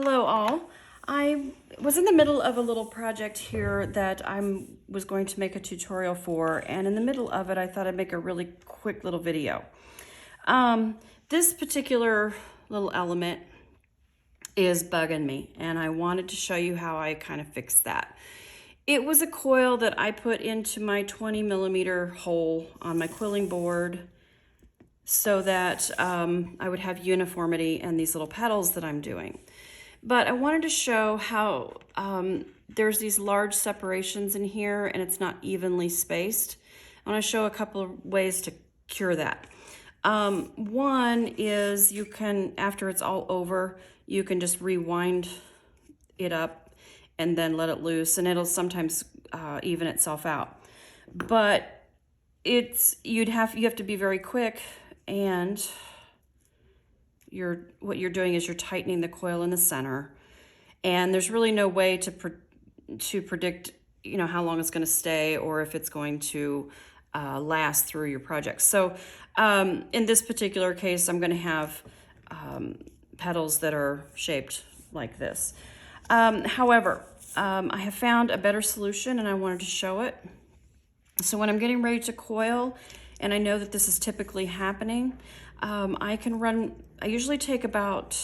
Hello all. I was in the middle of a little project here that I was going to make a tutorial for, and in the middle of it I thought I'd make a really quick little video. This particular little element is bugging me, and I wanted to show you how I kind of fixed that. It was a coil that I put into my 20mm hole on my quilling board so that I would have uniformity in these little petals that I'm doing. But I wanted to show how there's these large separations in here and it's not evenly spaced. I want to show a couple of ways to cure that. One is you can, after it's all over, you can just rewind it up and then let it loose, and it'll sometimes even itself out. But you have to be very quick, and what you're doing is you're tightening the coil in the center, and there's really no way to predict how long it's going to stay or if it's going to last through your project. So in this particular case, I'm going to have petals that are shaped like this. However, I have found a better solution and I wanted to show it. So when I'm getting ready to coil, and I know that this is typically happening, I usually take about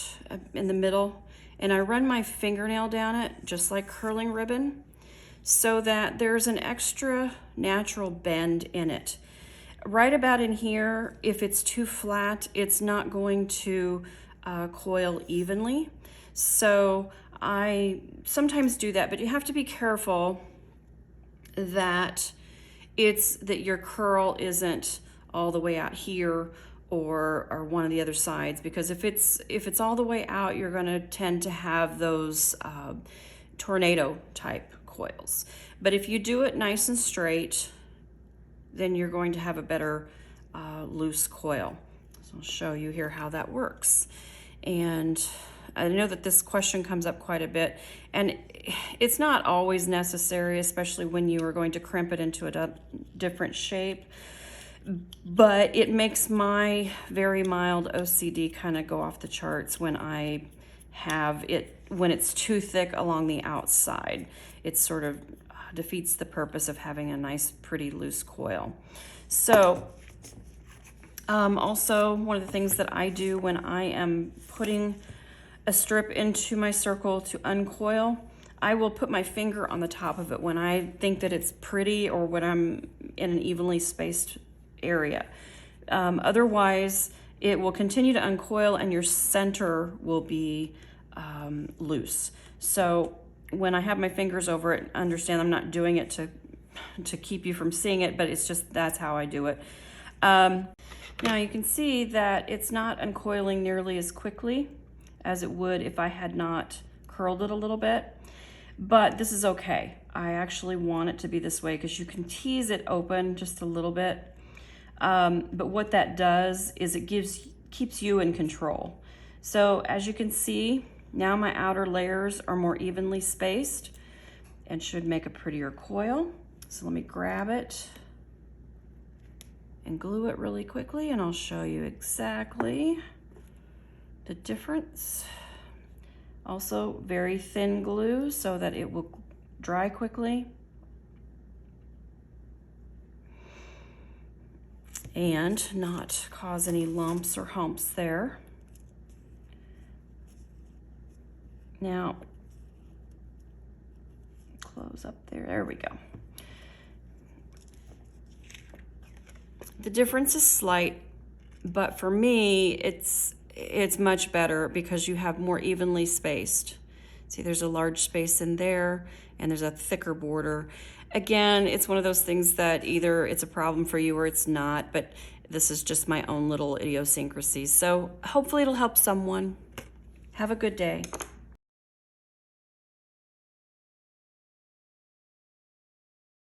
in the middle, and I run my fingernail down it just like curling ribbon so that there's an extra natural bend in it. Right about in here, if it's too flat, it's not going to coil evenly. So I sometimes do that, but you have to be careful that your curl isn't all the way out here or one of the other sides, because if it's all the way out, you're going to tend to have those tornado type coils. But if you do it nice and straight, then you're going to have a better loose coil. So I'll show you here how that works. And I know that this question comes up quite a bit, and it's not always necessary, especially when you are going to crimp it into a different shape. But it makes my very mild OCD kind of go off the charts when I have it, when it's too thick along the outside. It sort of defeats the purpose of having a nice, pretty loose coil. So also one of the things that I do when I am putting a strip into my circle to uncoil, I will put my finger on the top of it when I think that it's pretty or when I'm in an evenly spaced area. Otherwise, it will continue to uncoil and your center will be loose. So when I have my fingers over it, understand I'm not doing it to keep you from seeing it, but it's just that's how I do it. Now you can see that it's not uncoiling nearly as quickly as it would if I had not curled it a little bit, but this is okay. I actually want it to be this way because you can tease it open just a little bit. But what that does is it keeps you in control. So as you can see, now my outer layers are more evenly spaced and should make a prettier coil. So let me grab it and glue it really quickly, and I'll show you exactly the difference. Also very thin glue so that it will dry quickly and not cause any lumps or humps there. Now, close up there, there we go. The difference is slight, but for me, it's much better because you have more evenly spaced. See, there's a large space in there and there's a thicker border. Again, it's one of those things that either it's a problem for you or it's not, but this is just my own little idiosyncrasies. So hopefully it'll help someone. Have a good day.